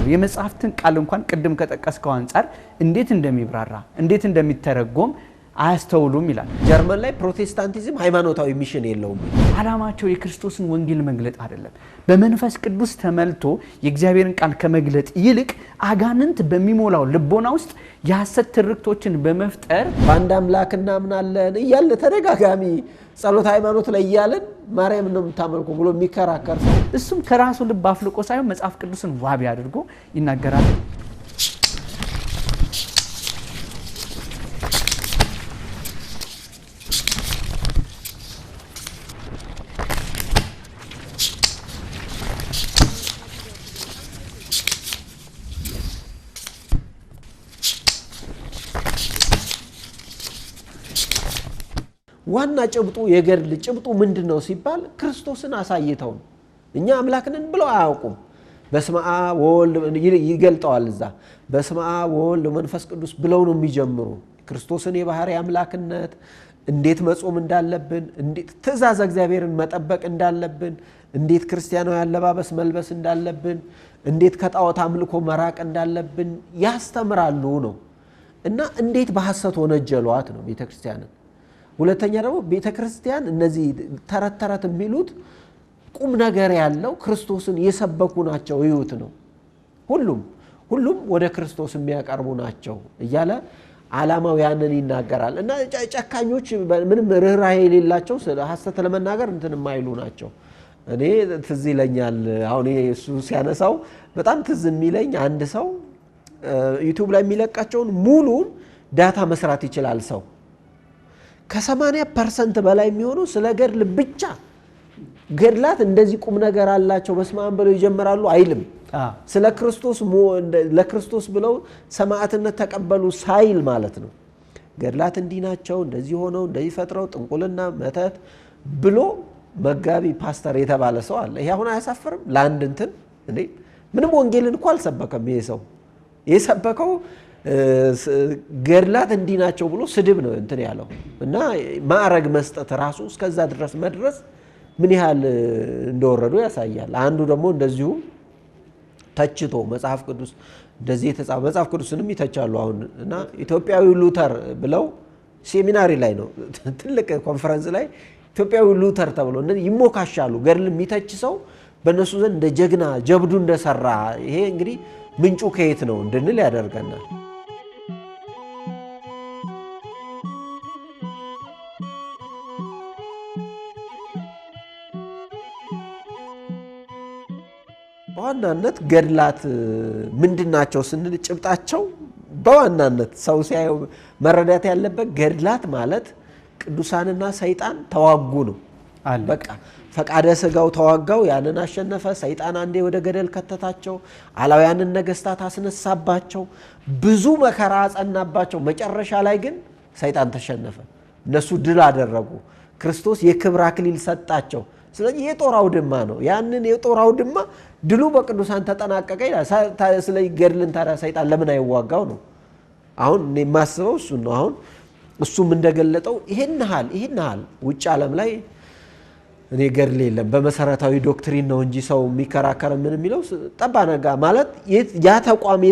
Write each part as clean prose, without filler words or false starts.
የመጽሐፍትን ቃል እንኳን ቅድም ከጠቀስከው አንፃር እንዴት እንደሚብራራ እንዴት እንደሚተረጎም አያስተውሉም ይላል። ጀርመን ላይ ፕሮቴስታንቲዝም ሃይማኖታዊ ሚሽን የለውም። ዓላማቸው የክርስቶስን ወንጌል መግለጥ አይደለም። በመንፈስ ቅዱስ ተመልቶ የእግዚአብሔርን ቃል ከመግለጥ ይልቅ አጋንንት በሚሞላው ልቦና ውስጥ የሐሰት ትርክቶችን በመፍጠር በአንድ አምላክ እናምናለን እያለ ተደጋጋሚ ጸሎት ሃይማኖት ላይ እያለን ማርያም ነው የምታመልኩ ብሎ የሚከራከር ሰው እሱም ከራሱ ልብ አፍልቆ ሳይሆን መጽሐፍ ቅዱስን ዋቢ አድርጎ ይናገራል። ዋና ጭብጡ የገድል ጭብጡ ምንድነው ሲባል ክርስቶስን አሳይተው እኛ አምላክንን ብለው አያውቁም። በስመ አብ ወወልድ ይገልጠዋል። እዛ በስመ አብ ወወልድ መንፈስ ቅዱስ ብለው ነው የሚጀምሩ። ክርስቶስን የባህሪ አምላክነት እንዴት መጾም እንዳለብን፣ እንዴት ትእዛዝ እግዚአብሔርን መጠበቅ እንዳለብን፣ እንዴት ክርስቲያናዊ አለባበስ መልበስ እንዳለብን፣ እንዴት ከጣዖት አምልኮ መራቅ እንዳለብን ያስተምራሉ ነው እና እንዴት በሐሰት ወነጀሏት ነው ቤተክርስቲያንን። ሁለተኛ ደግሞ ቤተክርስቲያን እነዚህ ተረት ተረት የሚሉት ቁም ነገር ያለው ክርስቶስን የሰበኩ ናቸው ይሁት ነው። ሁሉም ወደ ክርስቶስ የሚያቀርቡ ናቸው እያለ ዓላማው ያንን ይናገራል እና ጨካኞች ምንም ርህራሄ የሌላቸው ሐሰት ለመናገር እንትን የማይሉ ናቸው። እኔ ትዝ ይለኛል አሁን እሱ ሲያነሳው በጣም ትዝ የሚለኝ አንድ ሰው ዩቲዩብ ላይ የሚለቃቸውን ሙሉን ዳታ መስራት ይችላል ሰው ከ80% በላይ የሚሆነው ስለ ገድል ብቻ ገድላት እንደዚህ ቁም ነገር አላቸው በስመ አብ ብለው ይጀምራሉ አይልም። ስለ ክርስቶስ ለክርስቶስ ብለው ሰማዕትነት ተቀበሉ ሳይል ማለት ነው። ገድላት እንዲህ ናቸው እንደዚህ ሆነው እንደዚህ ፈጥረው ጥንቁልና መተት ብሎ መጋቢ ፓስተር የተባለ ሰው አለ። ይሄ አሁን አያሳፍርም? ለአንድ እንትን እንዴ ምንም ወንጌልን እንኳን አልሰበከም ይሄ ሰው። የሰበከው ገድላት እንዲህ ናቸው ብሎ ስድብ ነው እንትን ያለው እና ማዕረግ መስጠት ራሱ እስከዛ ድረስ መድረስ ምን ያህል እንደወረዱ ያሳያል። አንዱ ደግሞ እንደዚሁ ተችቶ መጽሐፍ ቅዱስ እንደዚህ የተጻፈ መጽሐፍ ቅዱስንም ይተቻሉ አሁን እና ኢትዮጵያዊ ሉተር ብለው ሴሚናሪ ላይ ነው ትልቅ ኮንፈረንስ ላይ ኢትዮጵያዊ ሉተር ተብሎ ይሞካሻሉ። ገድል የሚተች ሰው በእነሱ ዘንድ እንደ ጀግና ጀብዱ እንደሰራ ይሄ እንግዲህ ምንጩ ከየት ነው እንድንል ያደርገናል። በዋናነት ገድላት ምንድናቸው ስንል ጭብጣቸው በዋናነት ሰው ሲያየው መረዳት ያለበት ገድላት ማለት ቅዱሳንና ሰይጣን ተዋጉ ነው። በቃ ፈቃደ ስጋው ተዋጋው ያንን አሸነፈ። ሰይጣን አንዴ ወደ ገደል ከተታቸው፣ አላውያንን ነገስታት አስነሳባቸው፣ ብዙ መከራ አጸናባቸው። መጨረሻ ላይ ግን ሰይጣን ተሸነፈ፣ እነሱ ድል አደረጉ። ክርስቶስ የክብር አክሊል ሰጣቸው። ስለዚህ የጦር አውድማ ነው። ያንን የጦር አውድማ ድሉ በቅዱሳን ተጠናቀቀ ይላል። ስለዚህ ገድልን ታዲያ ሰይጣን ለምን አይዋጋው ነው አሁን እኔ የማስበው እሱን ነው። አሁን እሱም እንደገለጠው ይሄን ያህል ውጭ ዓለም ላይ እኔ ገድል የለም በመሰረታዊ ዶክትሪን ነው እንጂ ሰው የሚከራከር ምን የሚለው ጠባ ነጋ ማለት ያ ተቋም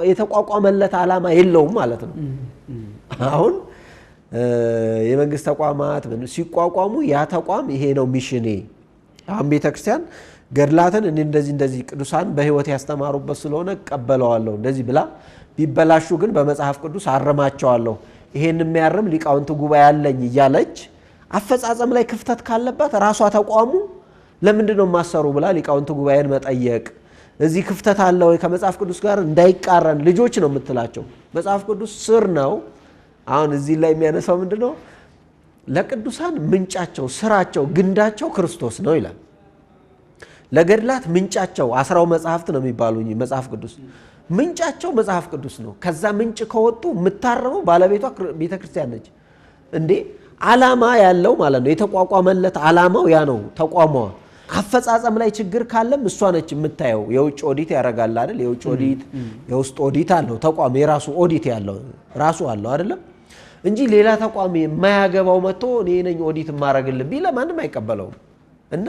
የተቋቋመለት ዓላማ የለውም ማለት ነው። አሁን የመንግስት ተቋማት ሲቋቋሙ ያ ተቋም ይሄ ነው ሚሽኔ። አሁን ቤተክርስቲያን ገድላትን እንደዚህ ቅዱሳን በህይወት ያስተማሩበት ስለሆነ ቀበለዋለሁ እንደዚህ ብላ ቢበላሹ ግን በመጽሐፍ ቅዱስ አረማቸዋለሁ ይሄን የሚያርም ሊቃውንት ጉባኤ ያለኝ እያለች አፈጻጸም ላይ ክፍተት ካለባት ራሷ ተቋሙ ለምንድነው ማሰሩ ብላ ሊቃውንት ጉባኤን መጠየቅ። እዚህ ክፍተት አለ ወይ ከመጽሐፍ ቅዱስ ጋር እንዳይቃረን ልጆች ነው የምትላቸው። መጽሐፍ ቅዱስ ስር ነው። አሁን እዚህ ላይ የሚያነሳው ምንድነው ለቅዱሳን ምንጫቸው ስራቸው ግንዳቸው ክርስቶስ ነው ይላል። ለገድላት ምንጫቸው 10 መጽሐፍት ነው የሚባሉኝ መጽሐፍ ቅዱስ ምንጫቸው መጽሐፍ ቅዱስ ነው። ከዛ ምንጭ ከወጡ የምታረመው ባለቤቷ ቤተክርስቲያን ነች እንዴ። ዓላማ ያለው ማለት ነው የተቋቋመለት ዓላማው ያ ነው ተቋሟ። አፈጻጸም ላይ ችግር ካለም እሷ ነች የምታየው። የውጭ ኦዲት ያደርጋል አይደል? የውጭ ኦዲት የውስጥ ኦዲት አለው ተቋም የራሱ ኦዲት ያለው ራሱ አለው አይደለም እንጂ ሌላ ተቋም የማያገባው መጥቶ እኔ ነኝ ኦዲት ማረግልኝ ቢለ ማንም አይቀበለውም። እና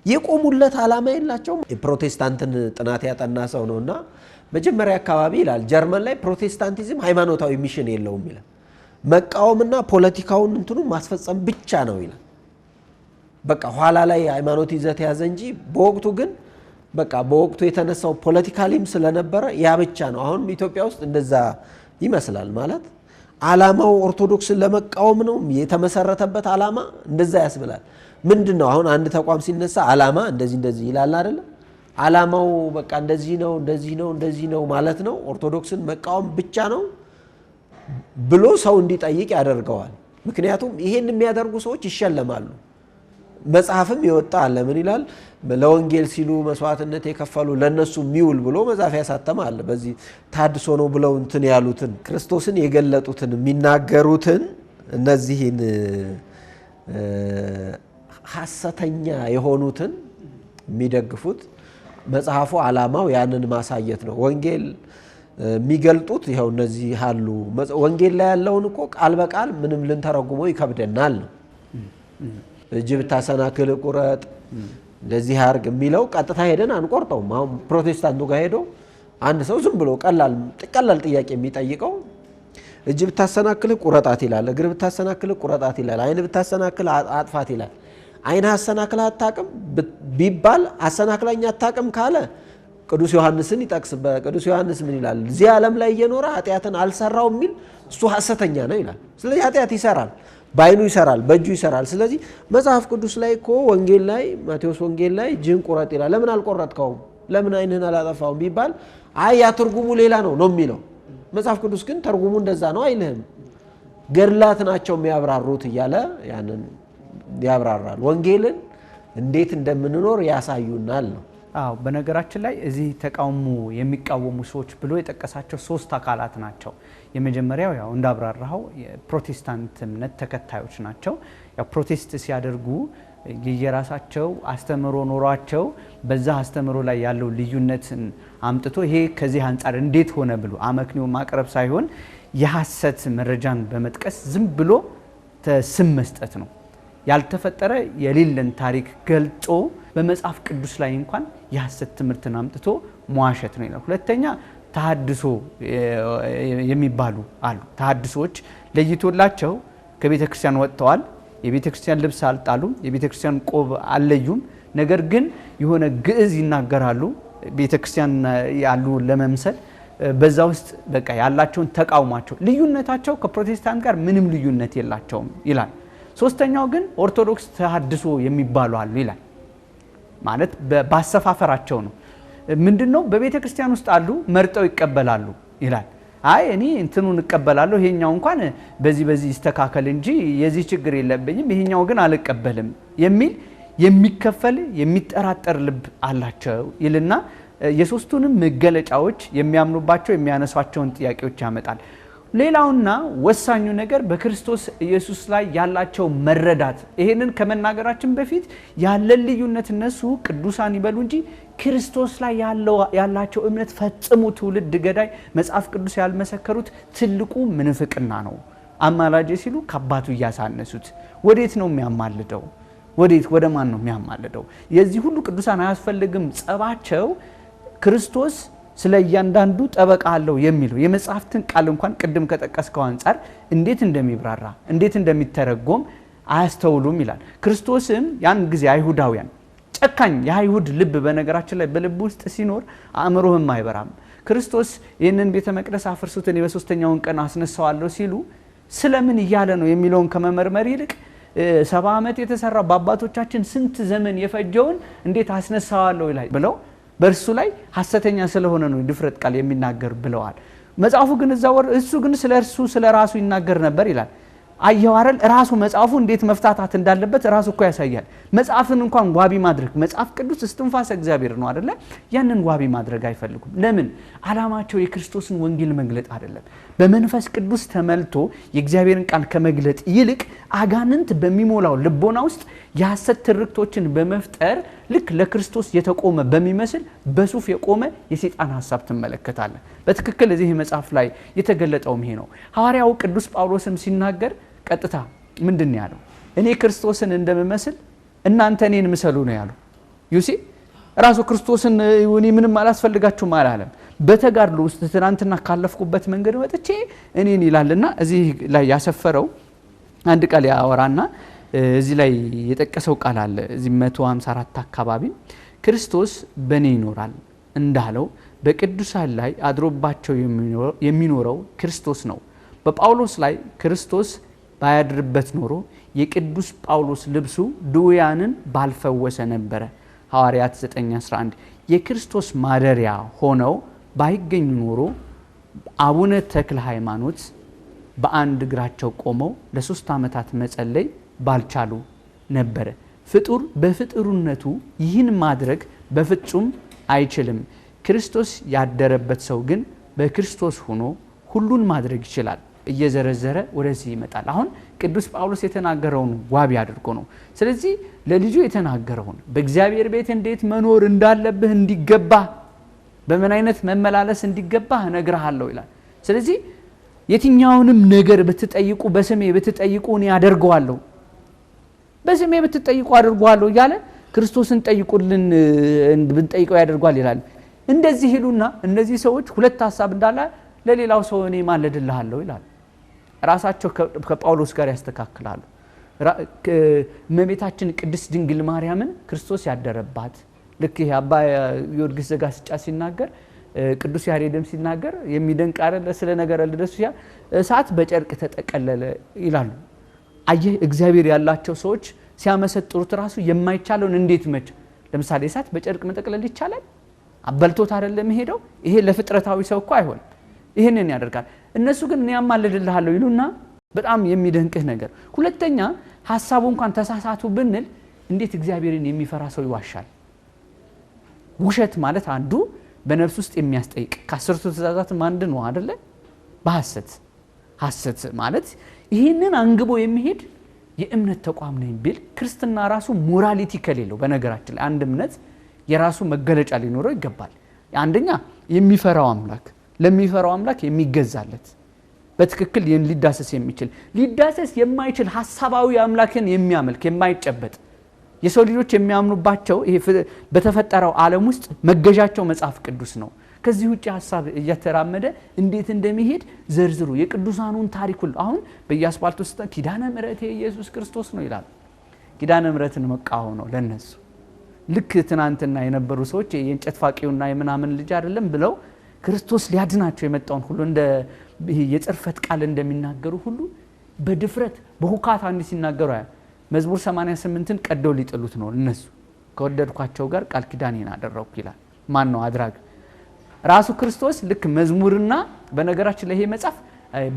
የቆሙለት ዓላማ የላቸውም። የፕሮቴስታንትን ጥናት ያጠና ሰው ነውና መጀመሪያ አካባቢ ይላል ጀርመን ላይ ፕሮቴስታንቲዝም ሃይማኖታዊ ሚሽን የለውም ይላል። መቃወምና ፖለቲካውን እንትኑ ማስፈጸም ብቻ ነው ይላል። በቃ ኋላ ላይ ሃይማኖት ይዘት ያዘ እንጂ በወቅቱ ግን በቃ በወቅቱ የተነሳው ፖለቲካሊም ስለነበረ ያ ብቻ ነው። አሁን ኢትዮጵያ ውስጥ እንደዛ ይመስላል። ማለት ዓላማው ኦርቶዶክስን ለመቃወም ነው የተመሰረተበት ዓላማ እንደዛ ያስብላል። ምንድነው አሁን አንድ ተቋም ሲነሳ ዓላማ እንደዚህ ይላል አይደል? ዓላማው በቃ እንደዚህ ነው ማለት ነው። ኦርቶዶክስን መቃወም ብቻ ነው ብሎ ሰው እንዲጠይቅ ያደርገዋል። ምክንያቱም ይሄን የሚያደርጉ ሰዎች ይሸለማሉ። መጽሐፍም ይወጣ አለ። ምን ይላል? ለወንጌል ሲሉ መስዋዕትነት የከፈሉ ለነሱ ሚውል ብሎ መጽሐፍ ያሳተመ አለ። በዚህ ታድሶ ነው ብለው እንትን ያሉትን ክርስቶስን የገለጡትን የሚናገሩትን እነዚህን ሐሰተኛ የሆኑትን የሚደግፉት መጽሐፉ ዓላማው ያንን ማሳየት ነው። ወንጌል የሚገልጡት ይኸው እነዚህ አሉ። ወንጌል ላይ ያለውን እኮ ቃል በቃል ምንም ልንተረጉመው ይከብደናል ነው። እጅ ብታሰናክል ቁረጥ፣ እንደዚህ አርግ የሚለው ቀጥታ ሄደን አንቆርጠውም። አሁን ፕሮቴስታንቱ ጋር ሄዶ አንድ ሰው ዝም ብሎ ቀላል ጥያቄ የሚጠይቀው እጅ ብታሰናክል ቁረጣት ይላል፣ እግር ብታሰናክል ቁረጣት ይላል፣ አይን ብታሰናክል አጥፋት ይላል። አይን አሰናክል አታቅም ቢባል አሰናክላኝ አታቅም ካለ ቅዱስ ዮሐንስን ይጠቅስ። በቅዱስ ዮሐንስ ምን ይላል? እዚህ ዓለም ላይ እየኖረ ኃጢአትን አልሰራው የሚል እሱ ሐሰተኛ ነው ይላል። ስለዚህ ኃጢአት ይሰራል፣ በአይኑ ይሰራል፣ በእጁ ይሰራል። ስለዚህ መጽሐፍ ቅዱስ ላይ እኮ ወንጌል ላይ ማቴዎስ ወንጌል ላይ እጅህን ቁረጥ ይላል። ለምን አልቆረጥከውም? ለምን አይንህን አላጠፋውም ቢባል አይ ያ ትርጉሙ ሌላ ነው የሚለው። መጽሐፍ ቅዱስ ግን ትርጉሙ እንደዛ ነው አይልህም። ገድላት ናቸው የሚያብራሩት እያለ ያንን ያብራራል። ወንጌልን እንዴት እንደምንኖር ያሳዩናል ነው። አዎ በነገራችን ላይ እዚህ ተቃውሞ የሚቃወሙ ሰዎች ብሎ የጠቀሳቸው 3 አካላት ናቸው። የመጀመሪያው ያው እንዳብራራው የፕሮቴስታንት እምነት ተከታዮች ናቸው። ያው ፕሮቴስት ሲያደርጉ የየራሳቸው አስተምሮ ኖሯቸው በዛ አስተምሮ ላይ ያለው ልዩነትን አምጥቶ ይሄ ከዚህ አንፃር እንዴት ሆነ ብሎ አመክንዮ ማቅረብ ሳይሆን የሐሰት መረጃን በመጥቀስ ዝም ብሎ ስም መስጠት ነው። ያልተፈጠረ የሌለን ታሪክ ገልጾ በመጽሐፍ ቅዱስ ላይ እንኳን የሐሰት ትምህርትን አምጥቶ መዋሸት ነው ይላል። ሁለተኛ ተሐድሶ የሚባሉ አሉ። ተሐድሶች ለይቶላቸው ከቤተ ክርስቲያን ወጥተዋል። የቤተ ክርስቲያን ልብስ አልጣሉም፣ የቤተ ክርስቲያን ቆብ አልለዩም። ነገር ግን የሆነ ግዕዝ ይናገራሉ ቤተ ክርስቲያን ያሉ ለመምሰል። በዛ ውስጥ በቃ ያላቸውን ተቃውሟቸው ልዩነታቸው ከፕሮቴስታንት ጋር ምንም ልዩነት የላቸውም ይላል። ሶስተኛው ግን ኦርቶዶክስ ተሐድሶ የሚባሉ አሉ ይላል። ማለት ባሰፋፈራቸው ነው። ምንድነው? በቤተ ክርስቲያን ውስጥ አሉ መርጠው ይቀበላሉ ይላል። አይ እኔ እንትኑን እቀበላለሁ ይሄኛው እንኳን በዚህ ይስተካከል እንጂ የዚህ ችግር የለብኝም ይሄኛው ግን አልቀበልም የሚል የሚከፈል የሚጠራጠር ልብ አላቸው ይልና የሶስቱንም መገለጫዎች የሚያምኑባቸው የሚያነሷቸውን ጥያቄዎች ያመጣል። ሌላውና ወሳኙ ነገር በክርስቶስ ኢየሱስ ላይ ያላቸው መረዳት። ይሄንን ከመናገራችን በፊት ያለን ልዩነት እነሱ ቅዱሳን ይበሉ እንጂ ክርስቶስ ላይ ያላቸው እምነት ፈጽሞ ትውልድ ገዳይ መጽሐፍ ቅዱስ ያልመሰከሩት ትልቁ ምንፍቅና ነው። አማላጄ ሲሉ ከአባቱ እያሳነሱት ወዴት ነው የሚያማልደው? ወደ ማን ነው የሚያማልደው? የዚህ ሁሉ ቅዱሳን አያስፈልግም ጸባቸው ክርስቶስ ስለ እያንዳንዱ ጠበቃ አለው የሚለው የመጽሐፍትን ቃል እንኳን ቅድም ከጠቀስከው አንፃር እንዴት እንደሚብራራ እንዴት እንደሚተረጎም አያስተውሉም ይላል። ክርስቶስም ያን ጊዜ አይሁዳውያን ጨካኝ የአይሁድ ልብ በነገራችን ላይ በልብ ውስጥ ሲኖር አእምሮህም አይበራም። ክርስቶስ ይህንን ቤተ መቅደስ አፍርሱት እኔ በሶስተኛው ቀን አስነሳዋለሁ ሲሉ ስለምን እያለ ነው የሚለውን ከመመርመር ይልቅ 70 ዓመት የተሰራው በአባቶቻችን ስንት ዘመን የፈጀውን እንዴት አስነሳዋለሁ ይላል ብለው በእርሱ ላይ ሐሰተኛ ስለሆነ ነው ድፍረት ቃል የሚናገር ብለዋል። መጽሐፉ ግን እሱ ግን ስለ ራሱ ይናገር ነበር ይላል። አየዋረል ራሱ መጽሐፉ እንዴት መፍታታት እንዳለበት ራሱ እኮ ያሳያል። መጽሐፍን እንኳን ዋቢ ማድረግ መጽሐፍ ቅዱስ እስትንፋሰ እግዚአብሔር ነው አይደለ? ያንን ዋቢ ማድረግ አይፈልጉም። ለምን? ዓላማቸው የክርስቶስን ወንጌል መግለጥ አይደለም። በመንፈስ ቅዱስ ተመልቶ የእግዚአብሔርን ቃል ከመግለጥ ይልቅ አጋንንት በሚሞላው ልቦና ውስጥ የሐሰት ትርክቶችን በመፍጠር ልክ ለክርስቶስ የተቆመ በሚመስል በሱፍ የቆመ የሰይጣን ሐሳብ ትመለከታለ። በትክክል እዚህ መጽሐፍ ላይ የተገለጠውም ይሄ ነው። ሐዋርያው ቅዱስ ጳውሎስም ሲናገር ቀጥታ ምንድን ያለው? እኔ ክርስቶስን እንደምመስል እናንተ እኔን ምሰሉ ነው ያለው። ዩሲ ራሱ ክርስቶስን እኔ ምንም አላስፈልጋችሁም አላለም። በተጋድሎ ውስጥ ትናንትና ካለፍኩበት መንገድ ወጥቼ እኔን ይላልና እዚህ ላይ ያሰፈረው አንድ ቃል ያወራና እዚህ ላይ የጠቀሰው ቃል አለ። እዚህ 154 አካባቢ ክርስቶስ በኔ ይኖራል እንዳለው በቅዱሳን ላይ አድሮባቸው የሚኖረው ክርስቶስ ነው። በጳውሎስ ላይ ክርስቶስ ባያድርበት ኖሮ የቅዱስ ጳውሎስ ልብሱ ድውያንን ባልፈወሰ ነበረ። ሐዋርያት 9:11 የክርስቶስ ማደሪያ ሆነው ባይገኙ ኖሮ አቡነ ተክለ ሃይማኖት በአንድ እግራቸው ቆመው ለ3 ዓመታት መጸለይ ባልቻሉ ነበረ። ፍጡር በፍጡርነቱ ይህን ማድረግ በፍጹም አይችልም። ክርስቶስ ያደረበት ሰው ግን በክርስቶስ ሆኖ ሁሉን ማድረግ ይችላል። እየዘረዘረ ወደዚህ ይመጣል። አሁን ቅዱስ ጳውሎስ የተናገረውን ዋቢ አድርጎ ነው። ስለዚህ ለልጁ የተናገረውን በእግዚአብሔር ቤት እንዴት መኖር እንዳለብህ እንዲገባ በምን አይነት መመላለስ እንዲገባ እነግርሃለሁ ይላል። ስለዚህ የትኛውንም ነገር ብትጠይቁ በስሜ ብትጠይቁ እኔ አደርገዋለሁ፣ በስሜ ብትጠይቁ አደርገዋለሁ እያለ ክርስቶስን ጠይቁልን ብንጠይቀው ያደርጓል ይላል። እንደዚህ ይሉና እነዚህ ሰዎች ሁለት ሐሳብ እንዳለ ለሌላው ሰው እኔ ማለድልሃለሁ ይላል። ራሳቸው ከጳውሎስ ጋር ያስተካክላሉ። እመቤታችን ቅድስት ድንግል ማርያምን ክርስቶስ ያደረባት ልክ ይሄ አባ ጊዮርጊስ ዘጋስጫ ሲናገር ቅዱስ ያሬድም ሲናገር የሚደንቅ አይደለ? ስለ ነገረ ልደቱ ያ እሳት በጨርቅ ተጠቀለለ ይላሉ። አየህ እግዚአብሔር ያላቸው ሰዎች ሲያመሰጥሩት ራሱ የማይቻለውን እንዴት መች ለምሳሌ እሳት በጨርቅ መጠቅለል ይቻላል? አበልቶት አይደለም ሄደው። ይሄ ለፍጥረታዊ ሰው እኮ አይሆንም። ይሄንን ያደርጋል። እነሱ ግን እኔ አማልድልሃለሁ ይሉና በጣም የሚደንቅህ ነገር። ሁለተኛ ሐሳቡ እንኳን ተሳሳቱ ብንል እንዴት እግዚአብሔርን የሚፈራ ሰው ይዋሻል? ውሸት ማለት አንዱ በነፍስ ውስጥ የሚያስጠይቅ ከ10ቱ ትእዛዛት አንዱ ነው አይደለ? ሐሰት ማለት ይሄንን አንግቦ የሚሄድ የእምነት ተቋም ነው ቢል ክርስትና ራሱ ሞራሊቲ ከሌለው በነገራችን ላይ አንድ እምነት የራሱ መገለጫ ሊኖረው ይገባል። አንደኛ የሚፈራው አምላክ ለሚፈራው አምላክ የሚገዛለት በትክክል ሊዳሰስ የሚችል ሊዳሰስ የማይችል ሐሳባዊ አምላክን የሚያመልክ የማይጨበጥ የሰው ልጆች የሚያምኑባቸው ይሄ በተፈጠረው ዓለም ውስጥ መገዣቸው መጽሐፍ ቅዱስ ነው። ከዚህ ውጪ ሐሳብ እየተራመደ እንዴት እንደሚሄድ ዘርዝሩ የቅዱሳኑን ታሪክ ሁሉ አሁን በየአስፋልቱ ውስጥ ኪዳነ ምሕረት ኢየሱስ ክርስቶስ ነው ይላል። ኪዳነ ምሕረትን መቃወም ነው ለነሱ። ልክ ትናንትና የነበሩ ሰዎች የእንጨት ፋቂውና የምናምን ልጅ አይደለም ብለው ክርስቶስ ሊያድናቸው የመጣውን ሁሉ እንደ የጽርፈት ቃል እንደሚናገሩ ሁሉ በድፍረት በሁካታ እንዲ ሲናገሩ መዝሙር 88ን ቀደው ሊጥሉት ነው እነሱ። ከወደድኳቸው ጋር ቃል ኪዳኔን አደረኩ ይላል። ማን ነው አድራጊ? ራሱ ክርስቶስ። ልክ መዝሙርና በነገራችን ላይ ይሄ መጽሐፍ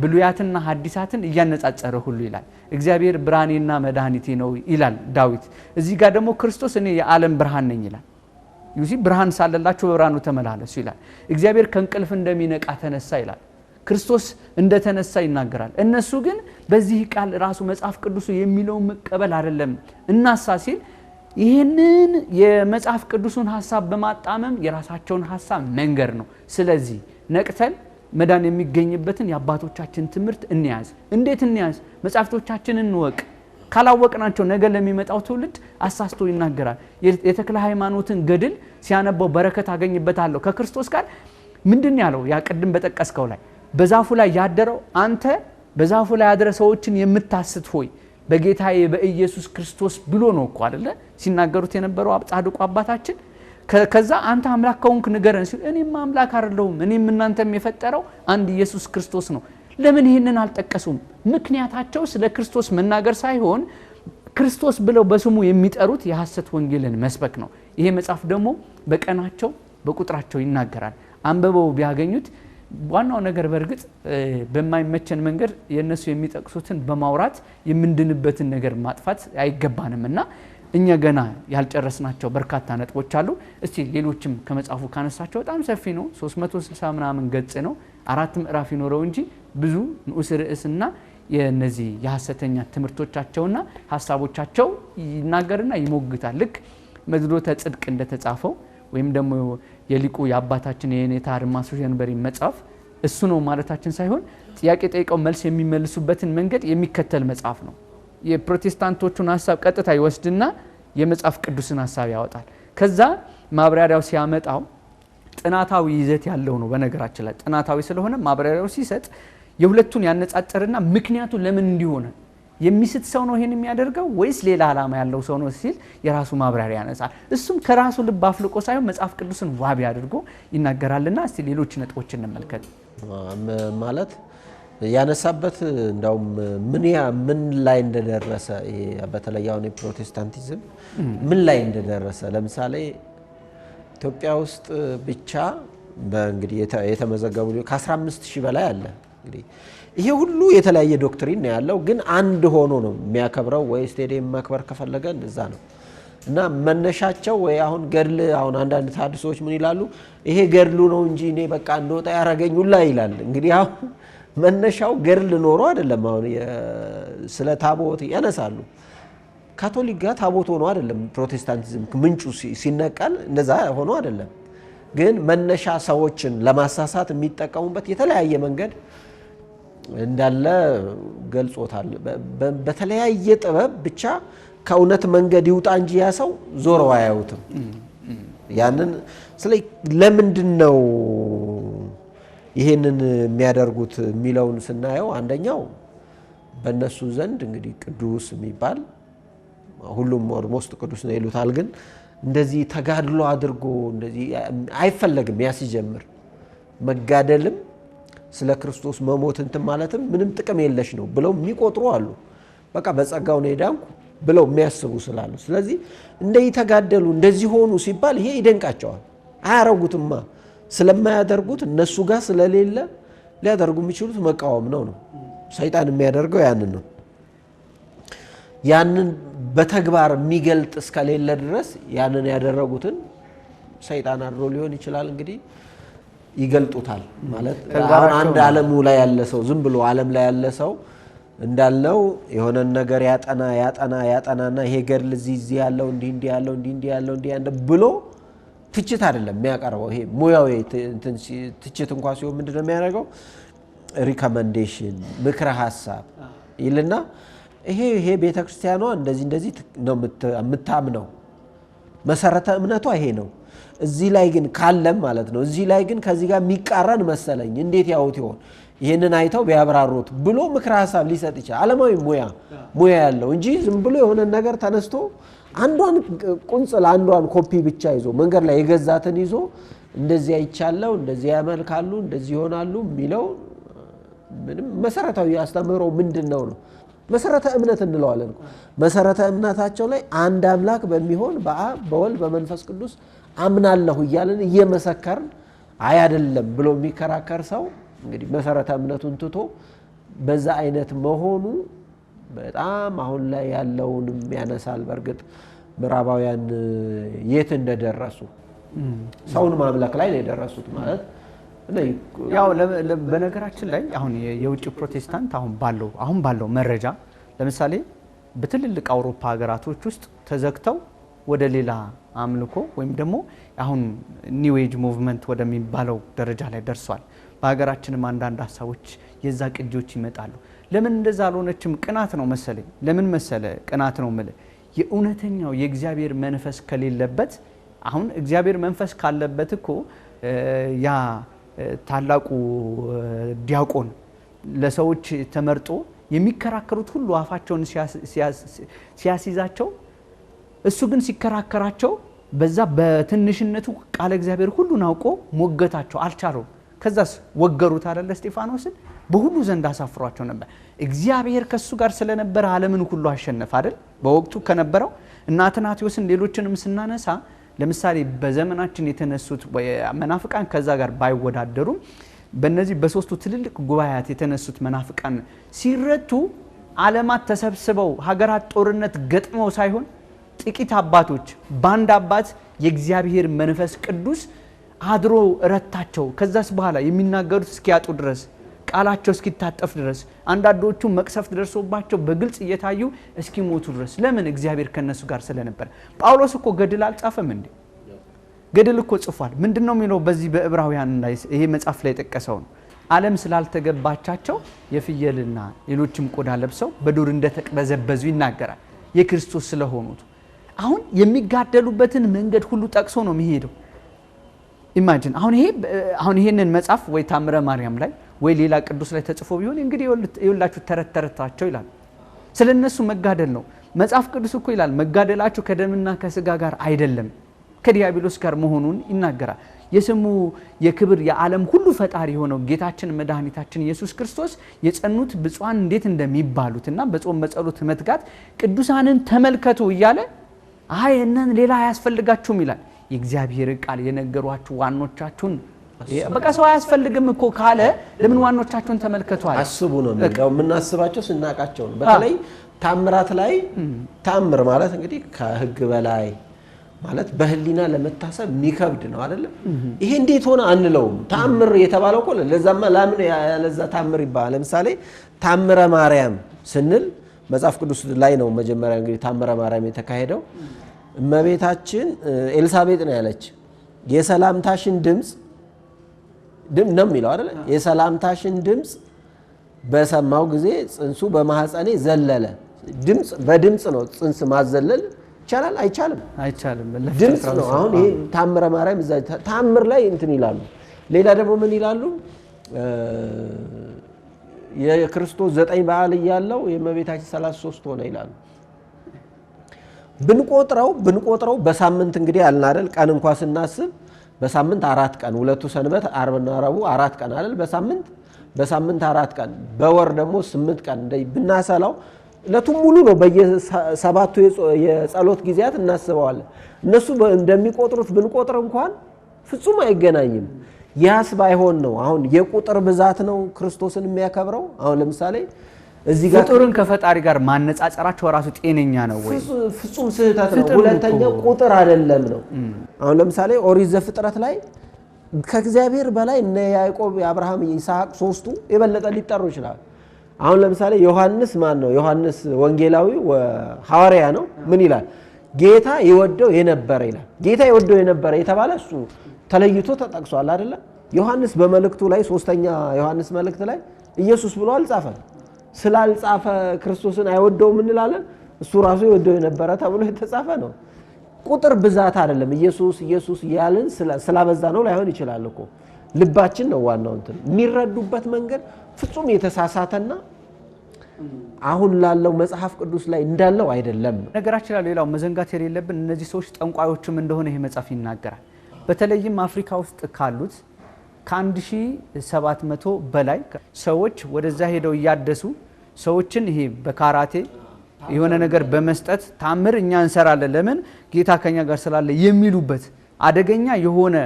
ብሉያትና ሐዲሳትን እያነጻጸረ ሁሉ ይላል። እግዚአብሔር ብርሃኔና መድኃኒቴ ነው ይላል ዳዊት። እዚህ ጋር ደግሞ ክርስቶስ እኔ የዓለም ብርሃን ነኝ ይላል። ይሁሲ ብርሃን ሳለላችሁ በብርሃኑ ተመላለሱ ይላል። እግዚአብሔር ከእንቅልፍ እንደሚነቃ ተነሳ ይላል። ክርስቶስ እንደተነሳ ይናገራል። እነሱ ግን በዚህ ቃል ራሱ መጽሐፍ ቅዱስ የሚለው መቀበል አይደለም እናሳ ሲል ይህንን የመጽሐፍ ቅዱሱን ሐሳብ በማጣመም የራሳቸውን ሐሳብ መንገር ነው። ስለዚህ ነቅተን መዳን የሚገኝበትን የአባቶቻችን ትምህርት እንያዝ። እንዴት እንያዝ? መጽሐፍቶቻችንን እንወቅ። ካላወቅናቸው ነገ ለሚመጣው ትውልድ አሳስቶ ይናገራል። የተክለ ሃይማኖትን ገድል ሲያነበው በረከት አገኝበታለሁ ከክርስቶስ ጋር ምንድን ያለው? ያ ቅድም በጠቀስከው ላይ በዛፉ ላይ ያደረው አንተ በዛፉ ላይ ያደረ ሰዎችን የምታስት ሆይ በጌታዬ በኢየሱስ ክርስቶስ ብሎ ነው እኮ አይደለ ሲናገሩት የነበረው ጻድቁ አባታችን። ከዛ አንተ አምላክ ከሆንክ ንገረን ሲል እኔም አምላክ አይደለሁም እኔም እናንተም የፈጠረው አንድ ኢየሱስ ክርስቶስ ነው። ለምን ይሄንን አልጠቀሱም? ምክንያታቸው ስለ ክርስቶስ መናገር ሳይሆን ክርስቶስ ብለው በስሙ የሚጠሩት የሐሰት ወንጌልን መስበክ ነው። ይሄ መጽሐፍ ደግሞ በቀናቸው በቁጥራቸው ይናገራል። አንበበው ቢያገኙት ዋናው ነገር በርግጥ በማይመቸን መንገድ የነሱ የሚጠቅሱትን በማውራት የምንድንበትን ነገር ማጥፋት አይገባንምና እኛ ገና ያልጨረስናቸው በርካታ ነጥቦች አሉ። እስቲ ሌሎችም ከመጽሐፉ ካነሳቸው በጣም ሰፊ ነው። 360 ምናምን ገጽ ነው። 4 ምዕራፍ ይኖረው እንጂ ብዙ ንዑስ ርዕስና የነዚህ የሐሰተኛ ትምህርቶቻቸውና ሐሳቦቻቸው ይናገርና ይሞግታል። ልክ መዝዶተ ጽድቅ እንደተጻፈው ወይም ደግሞ የሊቁ የአባታችን የኔታ አድማሱ ጀንበሪ መጽሐፍ እሱ ነው ማለታችን ሳይሆን ጥያቄ ጠይቀው መልስ የሚመልሱበትን መንገድ የሚከተል መጽሐፍ ነው። የፕሮቴስታንቶቹን ሐሳብ ቀጥታ ይወስድና የመጽሐፍ ቅዱስን ሐሳብ ያወጣል። ከዛ ማብራሪያው ሲያመጣው ጥናታዊ ይዘት ያለው ነው። በነገራችን ላይ ጥናታዊ ስለሆነ ማብራሪያው ሲሰጥ የሁለቱን ያነጻጸርና ምክንያቱ ለምን እንዲሆነ የሚስት ሰው ነው ይሄን የሚያደርገው ወይስ ሌላ ዓላማ ያለው ሰው ነው ሲል የራሱ ማብራሪያ ያነሳል። እሱም ከራሱ ልብ አፍልቆ ሳይሆን መጽሐፍ ቅዱስን ዋቢ አድርጎ ይናገራልና እስቲ ሌሎች ነጥቦችን እንመልከት። ማለት ያነሳበት እንደውም ምን ላይ እንደደረሰ በተለይ አሁን የፕሮቴስታንቲዝም ምን ላይ እንደደረሰ ለምሳሌ ኢትዮጵያ ውስጥ ብቻ በእንግዲህ የተመዘገቡ ከ15000 በላይ አለ። እንግዲህ ይሄ ሁሉ የተለያየ ዶክትሪን ነው ያለው፣ ግን አንድ ሆኖ ነው የሚያከብረው። ወይ ስቴዲየም ማክበር ከፈለገ እንደዛ ነው እና መነሻቸው ወይ አሁን ገድል አሁን አንዳንድ ታድሶች ምን ይላሉ? ይሄ ገድሉ ነው እንጂ እኔ በቃ እንደወጣ ያረገኝ ሁላ ይላል። እንግዲህ አሁን መነሻው ገድል ኖሮ አይደለም። አሁን ስለ ታቦት ያነሳሉ። ካቶሊክ ጋር ታቦት ሆኖ አይደለም ፕሮቴስታንቲዝም ምንጩ ሲነቀል እንደዛ ሆኖ አይደለም። ግን መነሻ ሰዎችን ለማሳሳት የሚጠቀሙበት የተለያየ መንገድ እንዳለ ገልጾታል። በተለያየ ጥበብ ብቻ ከእውነት መንገድ ይውጣ እንጂ ያ ሰው ዞረው አያዩትም። ያንን ለምንድን ነው ይሄንን የሚያደርጉት የሚለውን ስናየው አንደኛው በእነሱ ዘንድ እንግዲህ ቅዱስ የሚባል ሁሉም ኦልሞስት ቅዱስ ነው ይሉታል። ግን እንደዚህ ተጋድሎ አድርጎ እንደዚህ አይፈለግም። ያ ሲጀምር መጋደልም ስለ ክርስቶስ መሞት እንትን ማለትም ምንም ጥቅም የለሽ ነው ብለው የሚቆጥሩ አሉ። በቃ በጸጋው ነው ሄዳንኩ ብለው የሚያስቡ ስላሉ፣ ስለዚህ እንደይተጋደሉ እንደዚህ ሆኑ ሲባል ይሄ ይደንቃቸዋል። አያረጉትማ። ስለማያደርጉት እነሱ ጋር ስለሌለ ሊያደርጉ የሚችሉት መቃወም ነው። ሰይጣን የሚያደርገው ያንን ነው። ያንን በተግባር የሚገልጥ እስከሌለ ድረስ ያንን ያደረጉትን ሰይጣን አድሮ ሊሆን ይችላል እንግዲህ ይገልጡታል ማለት አሁን አንድ ዓለሙ ላይ ያለ ሰው ዝም ብሎ ዓለም ላይ ያለ ሰው እንዳለው የሆነ ነገር ያጠናና ይሄ ገድል እዚህ ያለው እንዲህ ያለው ብሎ ትችት አይደለም የሚያቀርበው። ይሄ ሙያዊ ትችት እንኳን ሲሆን ምንድነው የሚያደርገው? ሪኮመንዴሽን ምክረ ሐሳብ ይልና ይሄ ቤተክርስቲያኗ እንደዚህ ነው የምታምነው፣ መሰረተ እምነቷ ይሄ ነው። እዚህ ላይ ግን ካለም ማለት ነው እዚህ ላይ ግን ከዚህ ጋር የሚቃረን መሰለኝ እንዴት ያውት ይሆን ይሄንን አይተው ቢያብራሩት ብሎ ምክረ ሐሳብ ሊሰጥ ይችላል። ዓለማዊ ሙያ ያለው እንጂ ዝም ብሎ የሆነ ነገር ተነስቶ አንዷን ቁንጽል አንዷን ኮፒ ብቻ ይዞ መንገድ ላይ የገዛትን ይዞ እንደዚህ አይቻለው እንደዚህ ያመልካሉ እንደዚህ ይሆናሉ የሚለው ምንም መሰረታዊ አስተምህሮ ምንድነው ነው? መሰረተ እምነት እንለዋለን። መሰረተ እምነታቸው ላይ አንድ አምላክ በሚሆን በአብ በወልድ በመንፈስ ቅዱስ አምናለሁ እያልን እየመሰከርን አይደለም ብሎ የሚከራከር ሰው እንግዲህ መሰረተ እምነቱን ትቶ በዛ አይነት መሆኑ በጣም አሁን ላይ ያለውንም ያነሳል። በርግጥ ምዕራባውያን የት እንደደረሱ ሰውን ማምለክ ላይ ነው የደረሱት ማለት ያው በነገራችን ላይ አሁን የውጭ ፕሮቴስታንት አሁን ባለው መረጃ ለምሳሌ በትልልቅ አውሮፓ ሀገራቶች ውስጥ ተዘግተው ወደ ሌላ አምልኮ ወይም ደግሞ አሁን ኒው ኤጅ ሙቭመንት ወደሚባለው ደረጃ ላይ ደርሷል። በሀገራችንም አንዳንድ ሀሳቦች የዛ ቅጂዎች ይመጣሉ። ለምን እንደዛ አልሆነችም? ቅናት ነው መሰለኝ። ለምን መሰለ ቅናት ነው ማለት የእውነተኛው የእግዚአብሔር መንፈስ ከሌለበት አሁን እግዚአብሔር መንፈስ ካለበት እኮ ያ ታላቁ ዲያቆን ለሰዎች ተመርጦ የሚከራከሩት ሁሉ አፋቸውን ሲያስይዛቸው እሱ ግን ሲከራከራቸው በዛ በትንሽነቱ ቃለ እግዚአብሔር ሁሉን አውቆ ሞገታቸው አልቻለው። ከዛስ ወገሩት አይደል? እስጢፋኖስን በሁሉ ዘንድ አሳፍሯቸው ነበር። እግዚአብሔር ከሱ ጋር ስለነበረ ዓለምን ሁሉ አሸነፈ አይደል? በወቅቱ ከነበረው እና አትናቴዎስን ሌሎችንም ስናነሳ ለምሳሌ በዘመናችን የተነሱት መናፍቃን ከዛ ጋር ባይወዳደሩም በእነዚህ በሶስቱ ትልልቅ ጉባኤያት የተነሱት መናፍቃን ሲረቱ ዓለማት ተሰብስበው ሀገራት ጦርነት ገጥመው ሳይሆን ጥቂት አባቶች በአንድ አባት የእግዚአብሔር መንፈስ ቅዱስ አድሮ ረታቸው። ከዛስ በኋላ የሚናገሩት እስኪያጡ ድረስ ቃላቸው እስኪታጠፍ ድረስ አንዳንዶቹ መቅሰፍት ደርሶባቸው በግልጽ እየታዩ እስኪሞቱ ድረስ ለምን? እግዚአብሔር ከነሱ ጋር ስለነበር። ጳውሎስ እኮ ገድል አልጻፈም እንዴ? ገድል እኮ ጽፏል። ምንድነው የሚለው በዚህ በዕብራውያን ላይ ይሄ መጽሐፍ ላይ ተጠቀሰው ነው። ዓለም ስላልተገባቻቸው የፍየልና ሌሎችም ቆዳ ለብሰው በዱር እንደተቅበዘበዙ ይናገራል። የክርስቶስ ስለሆኑት አሁን የሚጋደሉበትን መንገድ ሁሉ ጠቅሶ ነው የሚሄደው። ኢማጂን አሁን ይሄንን መጽሐፍ ወይ ታምረ ማርያም ላይ ወይ ሌላ ቅዱስ ላይ ተጽፎ ቢሆን እንግዲህ ይኸውላችሁ ተረታቸው ይላል። ስለነሱ መጋደል ነው። መጽሐፍ ቅዱስ እኮ ይላል መጋደላችሁ ከደምና ከስጋ ጋር አይደለም ከዲያብሎስ ጋር መሆኑን ይናገራል። የስሙ የክብር የዓለም ሁሉ ፈጣሪ የሆነው ጌታችን መድኃኒታችን ኢየሱስ ክርስቶስ የጸኑት ብፁዓን እንዴት እንደሚባሉትና በጾም በጸሎት መትጋት ቅዱሳንን ተመልከቱ እያለ እነን ሌላ አያስፈልጋችሁም ይላል። የእግዚአብሔር ቃል የነገሯችሁ ዋኖቻችሁን በቃ ሰው አያስፈልግም እኮ ካለ ለምን ዋኖቻችሁን ተመልከቱ አለ። አስቡ ነው የሚለው። የምናስባቸው ስናቃቸው ነው። በተለይ ታምራት ላይ ታምር ማለት እንግዲህ ከህግ በላይ ማለት በህሊና ለመታሰብ የሚከብድ ነው አይደል? ይሄ እንዴት ሆነ አንለውም። ታምር የተባለው እኮ ለዛማ ለምን ያለዛ ታምር ይባላል። ለምሳሌ ታምረ ማርያም ስንል መጽሐፍ ቅዱስ ላይ ነው መጀመሪያ እንግዲህ ታምረ ማርያም የተካሄደው። እመቤታችን ኤልሳቤጥ ነው ያለች የሰላምታሽን ድምጽ ነው የሚለው አይደል? የሰላምታሽን ድምጽ በሰማው ጊዜ ጽንሱ በማህፀኔ ዘለለ። ድምጽ በድምጽ ነው ጽንስ ማዘለል ይቻላል አይቻልም? አይቻልም። ድምጽ ነው። አሁን ይሄ ታምረ ማርያም እዛ ታምር ላይ እንትን ይላሉ። ሌላ ደግሞ ምን ይላሉ? የክርስቶስ 9 በዓል እያለው የእመቤታችን 33 ሆነ ይላሉ። ብንቆጥረው በሳምንት እንግዲህ አልን አይደል? ቀን እንኳን ስናስብ በሳምንት 4 ቀን ሁለቱ ሰንበት ዓርብና ረቡዕ 4 ቀን አይደል? በሳምንት 4 ቀን በወር ደግሞ 8 ቀን ብናሰላው ለቱም ሙሉ ነው። በየሰባቱ የጸሎት ጊዜያት እናስበዋለን። እነሱ እንደሚቆጥሩት ብንቆጥር እንኳን ፍጹም አይገናኝም። ያስ ባይሆን ነው አሁን የቁጥር ብዛት ነው ክርስቶስን የሚያከብረው። አሁን ለምሳሌ እዚህ ጋር ፍጡርን ከፈጣሪ ጋር ማነጻጸራቸው ራሱ ጤነኛ ነው ወይ? ፍጹም ስህተት ነው። ሁለተኛው ቁጥር አይደለም ነው። አሁን ለምሳሌ ኦሪት ዘፍጥረት ላይ ከእግዚአብሔር በላይ እነ ያዕቆብ፣ አብርሃም፣ ይስሐቅ ሶስቱ የበለጠ ሊጠሩ ይችላል። አሁን ለምሳሌ ዮሐንስ ማን ነው? ዮሐንስ ወንጌላዊ ሐዋርያ ነው። ምን ይላል? ጌታ ይወደው የነበረ ይላል። ጌታ ይወደው የነበረ የተባለ እሱ ተለይቶ ተጠቅሷል አይደለ? ዮሐንስ በመልእክቱ ላይ ሶስተኛ ዮሐንስ መልእክት ላይ ኢየሱስ ብሎ አልጻፈም። ስላልጻፈ ክርስቶስን አይወደውም እንላለን። እሱ ራሱ ይወደው የነበረ ተብሎ የተጻፈ ነው። ቁጥር ብዛት አይደለም። ኢየሱስ ያልን ስላበዛ ነው ላይሆን ይችላል እኮ። ልባችን ነው ዋናው እንትን የሚረዱበት መንገድ ፍጹም የተሳሳተና አሁን ላለው መጽሐፍ ቅዱስ ላይ እንዳለው አይደለም። ነገራችን ላይ ሌላው መዘንጋት የሌለብን እነዚህ ሰዎች ጠንቋዮችም እንደሆነ ይሄ መጽሐፍ ይናገራል። በተለይም አፍሪካ ውስጥ ካሉት ከ1700 በላይ ሰዎች ወደዛ ሄደው እያደሱ ሰዎችን ይሄ በካራቴ የሆነ ነገር በመስጠት ታምር እኛ እንሰራለን ለምን ጌታ ከኛ ጋር ስላለ የሚሉበት አደገኛ የሆነ